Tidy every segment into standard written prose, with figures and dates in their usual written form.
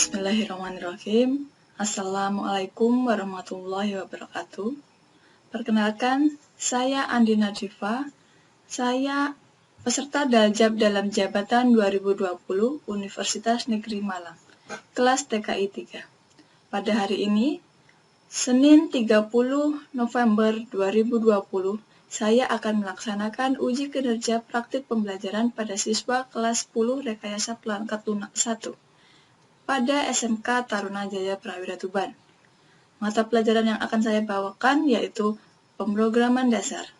Bismillahirrahmanirrahim. Assalamualaikum warahmatullahi wabarakatuh. Perkenalkan, saya Andi Najifa. Saya peserta Daljab dalam jabatan 2020 Universitas Negeri Malang, kelas TKI 3. Pada hari ini, Senin 30 November 2020, saya akan melaksanakan uji kinerja praktik pembelajaran pada siswa kelas 10 Rekayasa Perangkat Lunak 1 pada SMK Taruna Jaya Prawira Tuban. Mata pelajaran yang akan saya bawakan yaitu pemrograman dasar.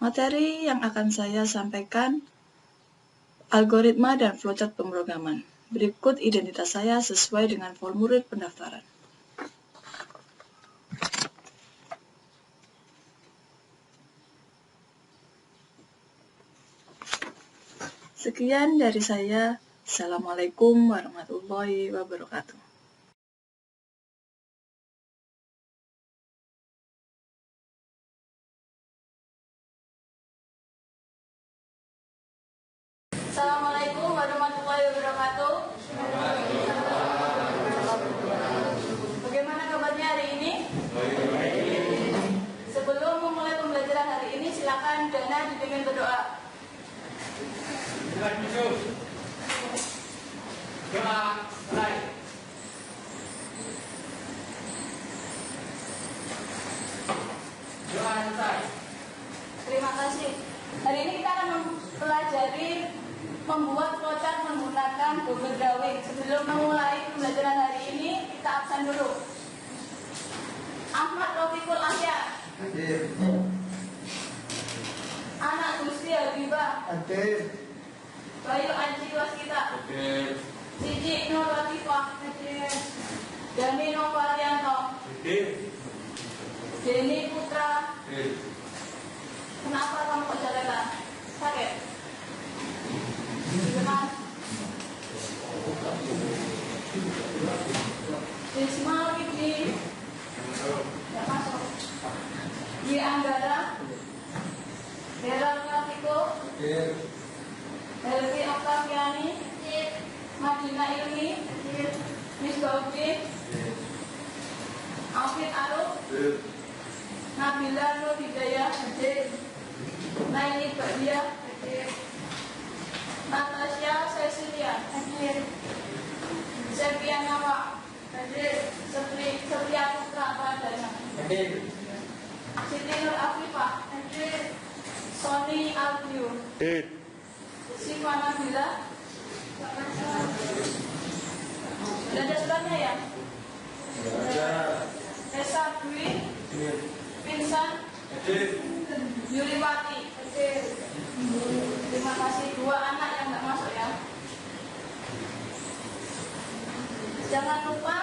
Materi yang akan saya sampaikan algoritma dan flowchart pemrograman. Berikut identitas saya sesuai dengan formulir pendaftaran. Sekian dari saya. Assalamualaikum warahmatullahi wabarakatuh. Assalamualaikum warahmatullahi wabarakatuh. Bagaimana kabarnya hari ini? Sebelum memulai pembelajaran hari ini, silakan Dana dipimpin berdoa. Doa mulai. Doa selesai. Terima kasih. Hari ini kita akan mempelajari membuat flowchart menggunakan Google Drawing. Sebelum memulai pembelajaran hari ini, kita absen dulu. Ahmad Rofiqul Ahya. Hadir. Anak Gusti Habibah. Hadir. Bayu Anji Waskita. Hadir. Cici Nur Latifah. Dani Novarianto. Hadir. Denny Putra. Hadir. Kenapa kamu kok jalanan? Sakit? Gimana? Ismail Ibni. Tidak masuk. Di Anggara. Hera Katiko. Hadir. Helvi Oktaviani. Madina Ilmi. Miss Gaudin. Alvin Aruf. Hadir. Nabila Nur Hidayah. Hadir. Naini Badia. Hadir. Natasha Cecilia. Hadir. Sepia Nawa. Hadir. Setia Putra Pradana. Hadir. Siti Nur Afifah. Hadir. Sony Alvio. Hadir. Siva Nabila. Sudah ada suratnya ya? Esa Dwi. Vincent. Hadir. Yuriwati. Terima kasih. Dua anak yang nggak masuk ya. Jangan lupa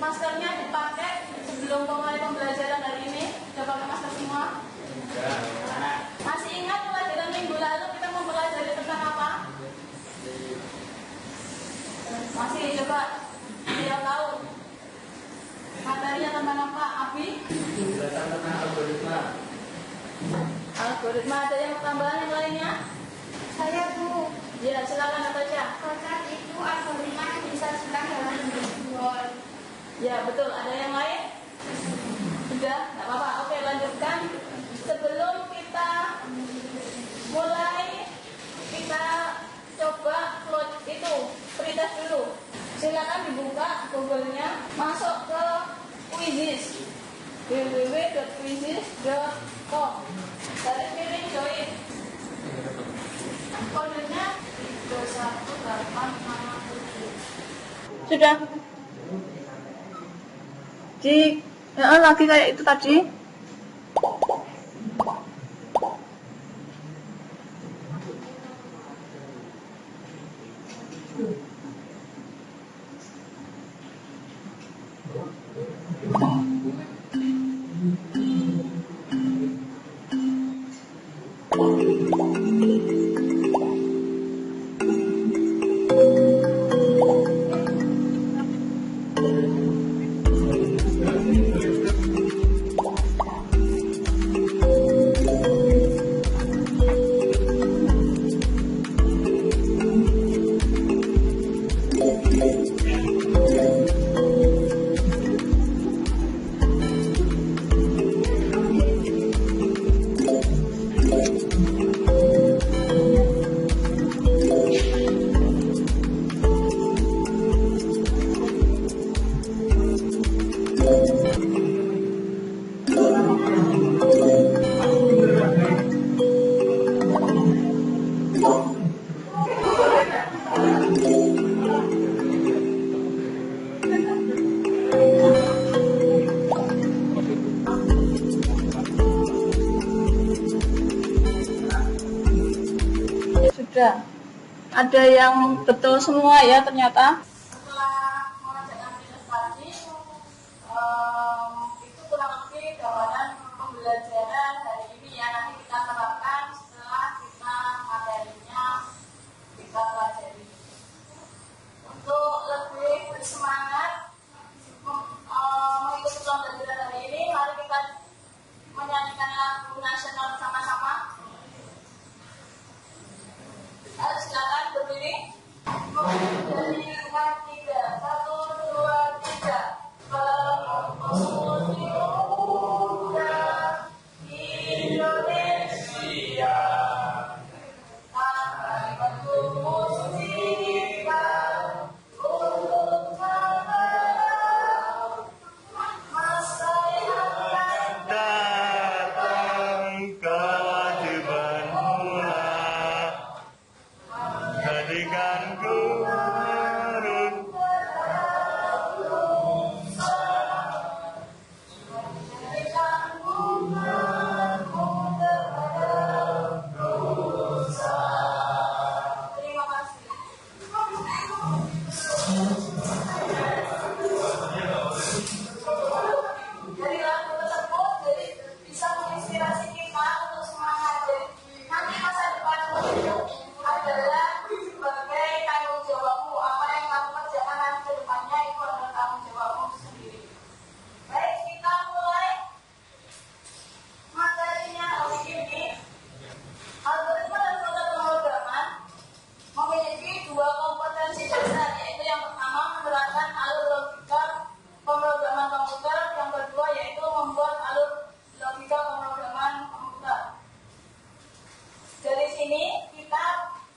maskernya dipakai sebelum mulai pembelajaran hari ini. Sudah pakai masker semua? Masih ingat pelajaran minggu lalu kita mempelajari tentang apa? Masih coba dia tahu materinya tentang apa? Abi? Tentang algoritma. Algoritma. Ada yang tambahan yang lainnya? Saya Bu, Ya, silakan Natasha. flowchart itu algoritma yang disajikan dalam bentuk simbol. Ya, betul. Ada yang lain? Sudah? Tidak apa-apa. Oke, lanjutkan. Sebelum kita mulai, kita coba flow itu pretest dulu. Silakan dibuka Google-nya, masuk ke Quizzes, www.quizzes.com. Garis miring join. Kodenya 31857. Sudah. Lagi kayak itu tadi. Ada yang betul semua ya ternyata. Setelah mengerjakan ilustrasi, itu kurang lebih gambaran pembelajaran hari ini ya. Nanti kita terapkan setelah kita materinya kita pelajari. Untuk lebih bersemangat mengikuti pembelajaran hari ini, mari kita menyanyikan lagu nasional bersama-sama. Silakan berdiri. Dari 3, 1, 2, 3. Pemuda Indonesia akan mustika untuk mengharap masa yang akan datang ke depan mula. Jadikan ku harus terima kasih. Dari lagu tersebut jadi bisa menginspirasi kita untuk semangat. Jadi nanti masa depan adalah sebagai tanggung jawabmu. Apa yang kamu kerjakan nanti ke depannya itu adalah tanggung jawabmu sendiri. Baik, kita mulai materinya hari ini. Algoritma dan proses pemrograman memiliki dua kompetensi dasar, yaitu yang pertama menerapkan alur logika pemrograman komputer, yang kedua yaitu membuat alur logika pemrograman komputer. Dari sini kita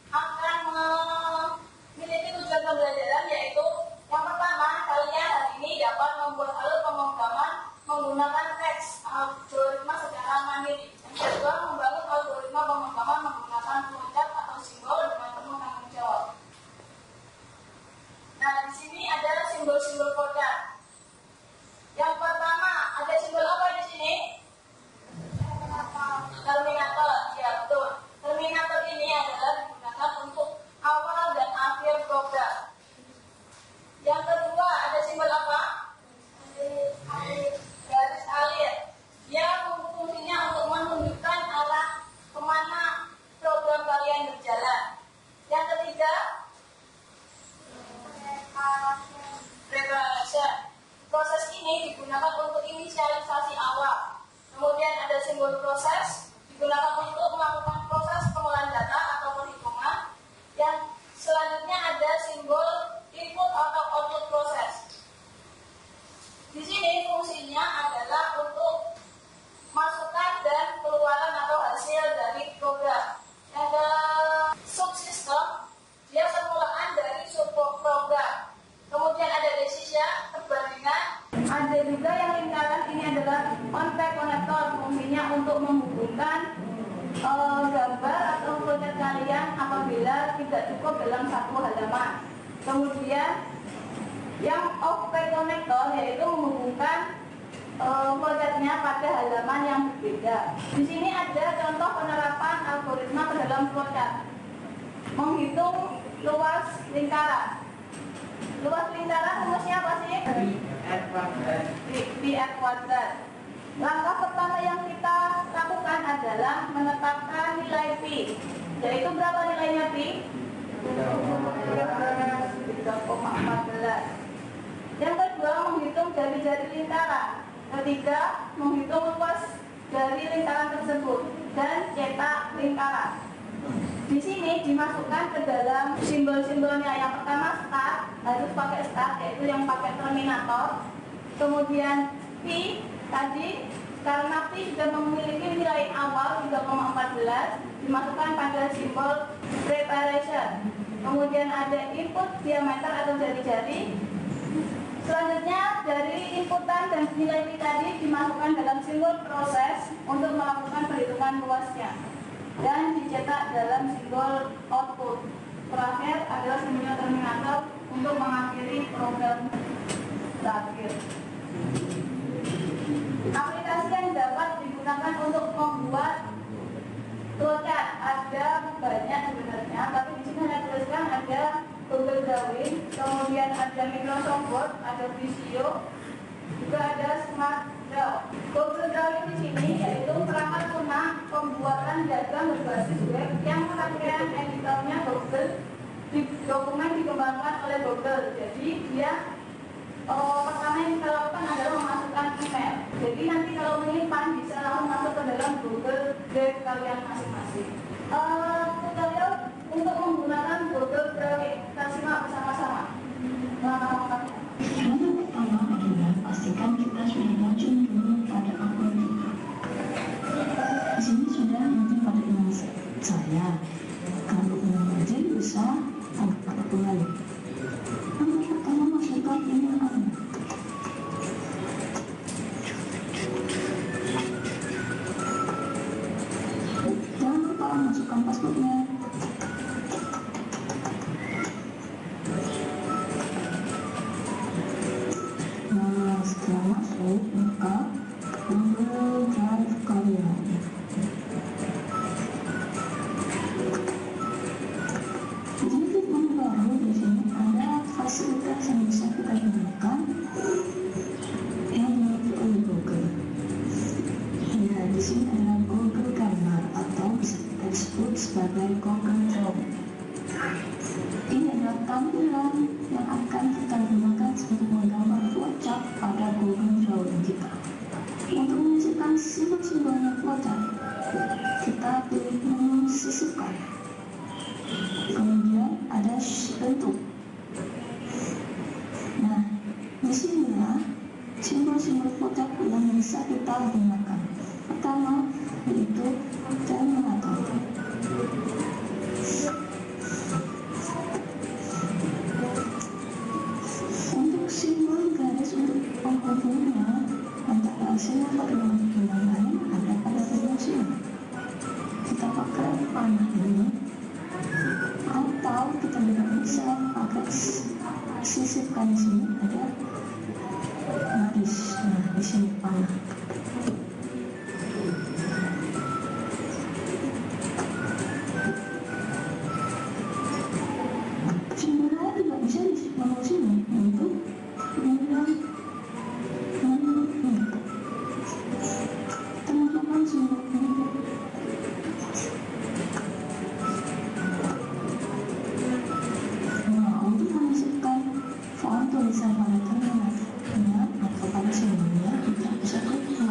akan memiliki tujuan pembelajaran, yaitu yang pertama, kalian hari ini dapat membuat alur pemrograman menggunakan teks algoritma secara mandiri. Yang kedua, membangun algoritma pemrograman menggunakan flowchart atau simbol dengan penuh tanggung jawab. Nah, di sini ada simbol-simbol flowchart. Yang pertama, ada simbol apa di sini? Terminator. Ya, betul. Terminator ini adalah digunakan untuk awal dan akhir program. Yang kedua, ada simbol apa? Garis alir. Dia fungsinya untuk menunjukkan arah kemana program kalian berjalan. Yang ketiga, preparation. Proses ini digunakan untuk inisialisasi awal. Kemudian ada simbol proses, digunakan untuk melakukan proses pengolahan data atau perhitungan. Yang selanjutnya ada simbol input atau output proses. Di sini fungsinya adalah untuk masukan dan keluaran atau hasil dari program. Ada subsistem, dia permulaan dari subprogram. Kemudian ada decision, perbandingan. Ada juga yang lingkaran, ini adalah contact connector, fungsinya untuk menghubungkan gambar atau flowchart kalian apabila tidak cukup dalam satu halaman. Kemudian yang off-path connector, yaitu menghubungkan flowchartnya pada halaman yang berbeda. Di sini ada contoh penerapan algoritma ke dalam flowchart. Menghitung luas lingkaran. Luas lingkaran rumusnya apa sih? Pi r kuadrat. Langkah pertama yang kita lakukan adalah menetapkan nilai pi. Yaitu berapa nilainya pi? 3,14. Yang kedua, menghitung jari-jari lingkaran. Ketiga, menghitung luas dari lingkaran tersebut dan cetak lingkaran. Di sini dimasukkan ke dalam simbol-simbolnya. Yang pertama start, harus pakai start, yaitu yang pakai terminator. Kemudian pi tadi, karena pi sudah memiliki nilai awal 3,14, dimasukkan pada simbol preparation. Kemudian ada input diameter atau jari-jari. Selanjutnya dari inputan dan nilai pi tadi dimasukkan dalam simbol proses untuk melakukan perhitungan luasnya dan dicetak dalam simbol output. Terakhir adalah simbolnya terminator untuk mengakhiri program terakhir. Aplikasi yang dapat digunakan untuk membuat flowchart ada banyak sebenarnya. drawing, kemudian ada Microsoft Word, ada Visio, juga ada Smart Draw. Google Drawing di sini yaitu perangkat lunak pembuatan diagram berbasis web yang rangkaian editornya Google, dokumen dikembangkan oleh Google. Jadi dia pertama yang kita lakukan adalah memasukkan email. Jadi nanti kalau menyimpan bisa langsung masuk ke dalam Google Drive kalian masing-masing. Tutorial untuk menggunakan Google Drive kita simak bersama-sama. Yang pertama adalah pastikan kita sudah login dulu pada akun kita. Di sini sudah login pada email saya. Kalau ingin login bisa tanpa kembali. Yang pertama masukkan email Anda. Jangan lupa masukkan passwordnya. Nah, setelah masuk, buka Google Drive kalian. Jadi fitur baru di sini ada fasilitas yang bisa kita gunakan yang dimiliki oleh Google. Ya, di sini adalah Google Calendar atau bisa kita sebut sebagai Google Drawing. Ini adalah tampilan yang akan kita gunakan sebagai menggambar flowchart pada Google Drawing kita. Untuk mengisikan simbol-simbolnya flowchart, kita pilih menu sisipkan. Kemudian ada bentuk. Nah, disinilah simbol-simbol flowchart yang bisa kita gunakan. Pertama yaitu terminator. Untuk simbol garis untuk penghubungnya antara simbol dengan yang lain ada pada sini. Kita pakai panah ini, atau kita juga bisa pakai sisipkan di sini ada garis. Nah, di sini panah. Simbolnya juga bisa di menu sini, yaitu menu ini. Teman-teman simbol ini. Nah, untuk menyisipkan font tulisan pada terminatornya atau pada simbolnya, kita bisa klik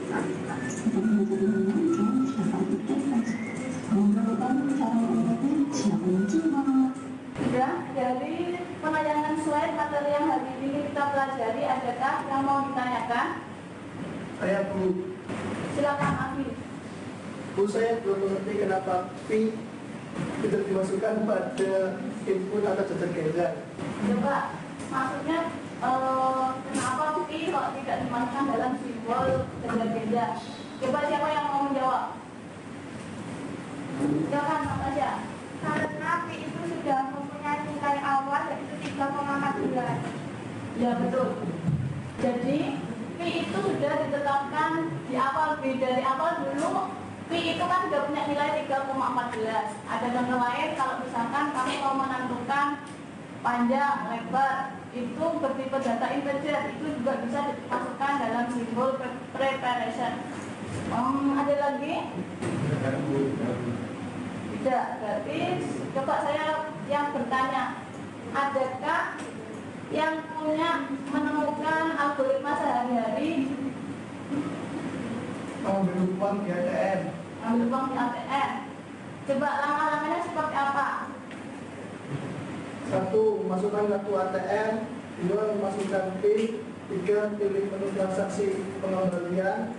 Untuk menjadi mengajar, siapa ikut kelas? Mengumpulkan cara mengajar, siapa yang coba? Sudah, dari penayangan slide materi yang hari ini kita pelajari, adakah yang mau ditanyakan? Saya Bu. Silakan Abi. Bu, saya belum mengerti kenapa Pi tidak dimasukkan pada input atau jajar geser. Coba, maksudnya kenapa Pi kok tidak dimasukkan dalam simbol beda-beda? Coba siapa yang mau menjawab? Silakan Natasha. Karena Pi itu sudah mempunyai nilai awal yaitu 3,14. Ya betul. Jadi Pi itu sudah ditetapkan di awal Pi. Dari awal dulu Pi itu kan sudah punya nilai 3,14. Ada contoh lain kalau misalkan kamu mau menentukan panjang, lebar, itu bertipe data integer, itu juga bisa dimasukkan dalam simbol preparation. Ada lagi? Tidak, berarti coba saya yang bertanya, adakah yang punya menemukan algoritma sehari-hari Mengambil uang di ATM. ambil uang di ATM? Coba langkah-langkahnya seperti apa? 1. Masukkan kartu ATM. 2. Masukkan PIN. 3. Pilih menu transaksi pengembalian.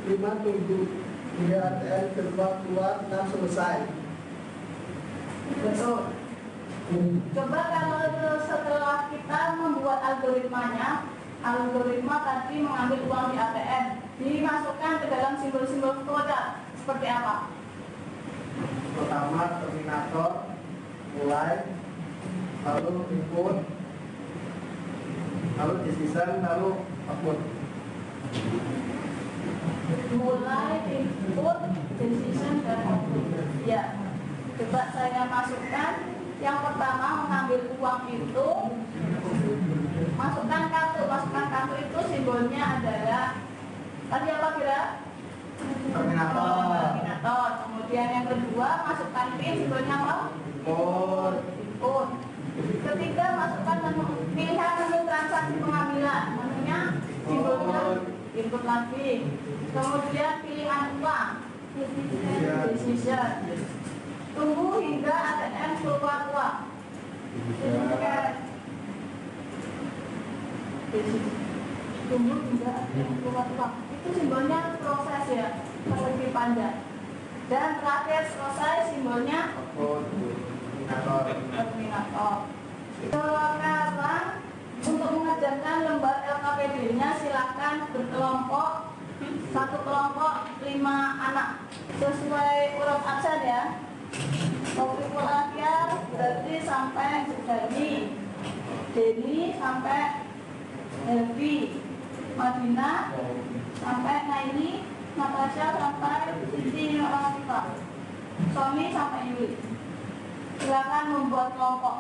5. Tunggu hingga ATM keluar. 6. Selesai. Betul. Coba kalau setelah kita membuat algoritmanya, algoritma tadi mengambil uang di ATM, dimasukkan ke dalam simbol-simbol kode seperti apa? Pertama, terminator, mulai, lalu input, lalu decision, lalu output. Mulai input, decision, dan output. Ya, coba saya masukkan. Yang pertama mengambil uang itu, masukkan kartu itu simbolnya adalah tadi apa kira? Terminator. Terminator. Kemudian yang kedua masukkan PIN, simbolnya apa? Input. Input. Ketiga masukkan pilihan menu transaksi pengambilan, menunya simbolnya input lagi. Kemudian pilihan uang, decision. Tunggu hingga ATM keluar uang. Tunggu hingga ATM keluar uang. Itu simbolnya proses ya, persegi panjang. Dan terakhir selesai simbolnya Output. terminator. Sekarang untuk mengerjakan lembar LKPD-nya silakan berkelompok, satu kelompok 5 anak sesuai urut absen ya. Topik Akhir berarti sampai Deni sampai Helvi, Madinah sampai Naili, Natasha sampai Siti Nurafika, Sony sampai Yuli. Silakan membuat kelompok.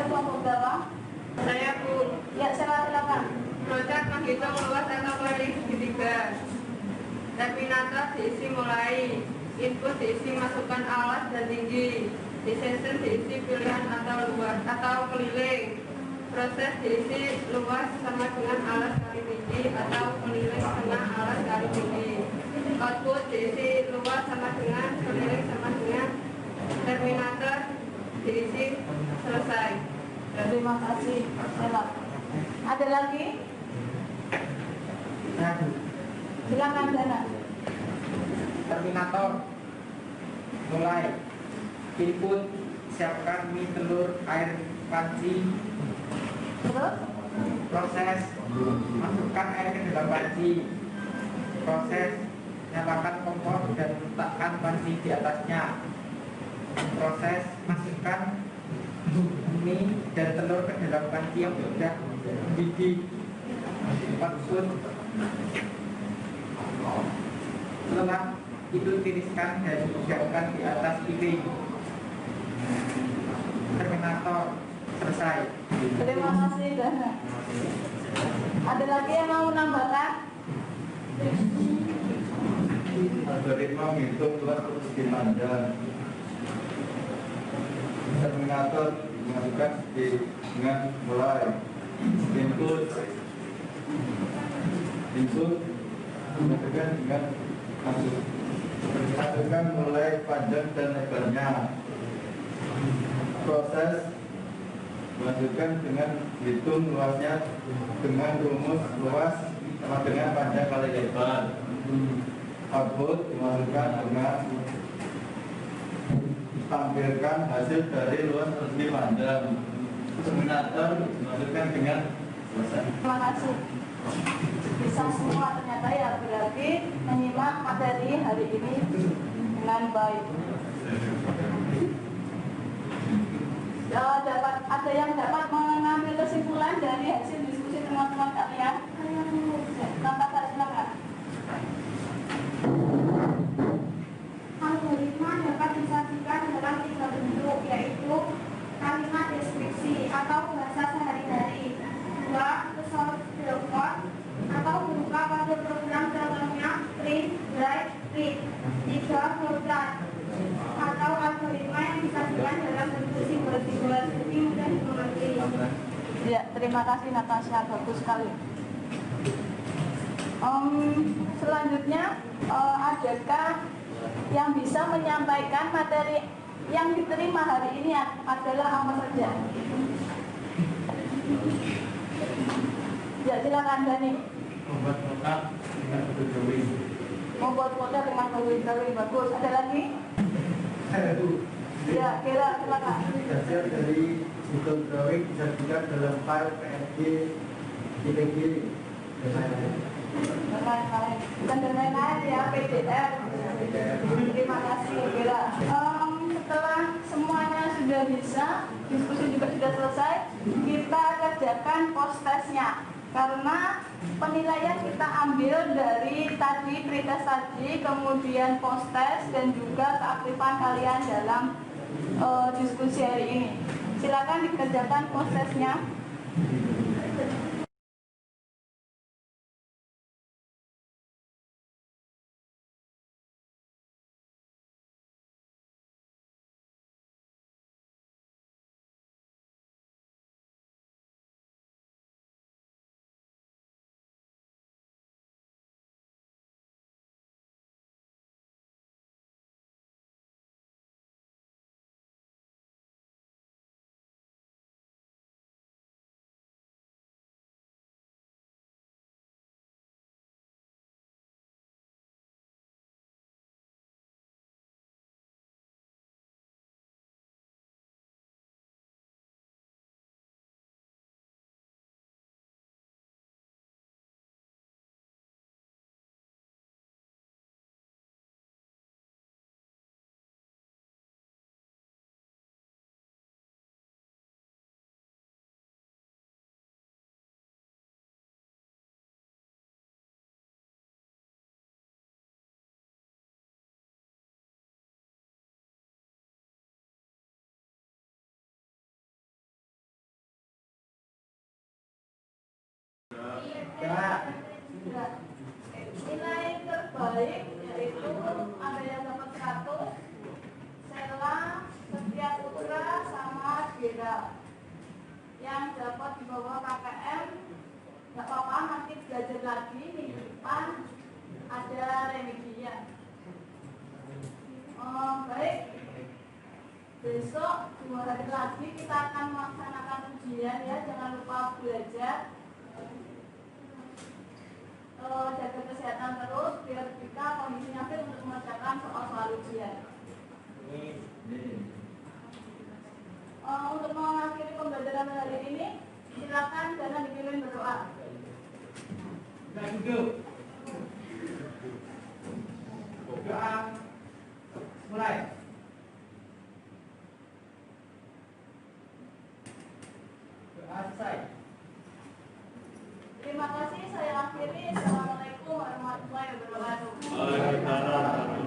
kelompok berapa? Saya Bu. Ya, silakan. Proses menghitung luas atau keliling segitiga. Terminator diisi mulai. Input diisi masukkan alas dan tinggi. Dissension diisi pilihan atau luas atau keliling. Proses diisi luas sama dengan alas kali tinggi atau keliling setengah alas kali tinggi. Output diisi luas sama dengan keliling sama dengan terminator diisi selesai. Terima kasih. Ada lagi? Silakan Dana. Terminator mulai. Input siapkan mie, telur, air, panci. Terus? Proses masukkan air ke dalam panci. Proses nyalakan kompor dan letakkan panci di atasnya. Proses masukkan mie dan telur ke dalam panci yang sudah mendidih. Output setelah itu tiriskan dan siapkan di atas piring. Terminator selesai. Terima kasih Dana. Ada lagi yang mau menambahkan? Algoritma menghitung luas persegi panjang. Terminator dimasukkan dengan mulai. Input dimasukkan dengan masukkan mulai panjang dan lebarnya. Proses masukkan dengan hitung luasnya dengan rumus luas sama dengan panjang kali lebar. Output dimasukkan dengan tampilkan hasil dari luas persegi panjang. Terminator dimasukkan dengan selesai. Terima kasih. Bisa semua ternyata ya, berarti menyimak materi hari ini dengan baik. Ada yang dapat mengambil kesimpulan dari hasil diskusi teman-teman kalian? Kakak silakan. Algoritma dapat disajikan dalam 3 bentuk, yaitu kalimat deskripsi atau bahasa sehari-hari, 2. Resource report atau berupa kode program, contohnya print, write, read, 3. flowchart atau algoritma yang disajikan dalam bentuk simbol-simbol jadi mudah dimengerti. Ya, terima kasih Natasha, bagus sekali. Selanjutnya, adakah yang bisa menyampaikan materi yang diterima hari ini adalah apa saja? Ya, silakan Dani. Membuat kotak dengan bentuk drawing. Membuat kotak dengan drawing, bagus. Ada lagi? Ya, Kira, silakan. Hasil dari Google Drawing disajikan dalam file PNG, JPG, dan lain-lain. Dan lain-lain ya, PDF. Terima kasih Kira. Setelah semuanya sudah bisa, diskusi juga sudah selesai, kita kerjakan post testnya. Karena penilaian kita ambil dari tadi pretest tadi, kemudian post test dan juga keaktifan kalian dalam diskusi hari ini. Silakan dikerjakan post testnya. bahwa KKM nggak apa-apa, nanti belajar lagi minggu depan ada remedian. Baik, besok 2 hari lagi kita akan melaksanakan ujian ya, jangan lupa belajar, jaga kesehatan terus biar kita kondisinya fit untuk mengerjakan soal-soal ujian. Untuk mengakhiri pembelajaran hari ini, silakan jangan dipimpin berdoa. Kita duduk. Doa mulai. Doa selesai. Terima kasih, saya akhiri. Assalamualaikum warahmatullahi wabarakatuh. Waalaikumsalam.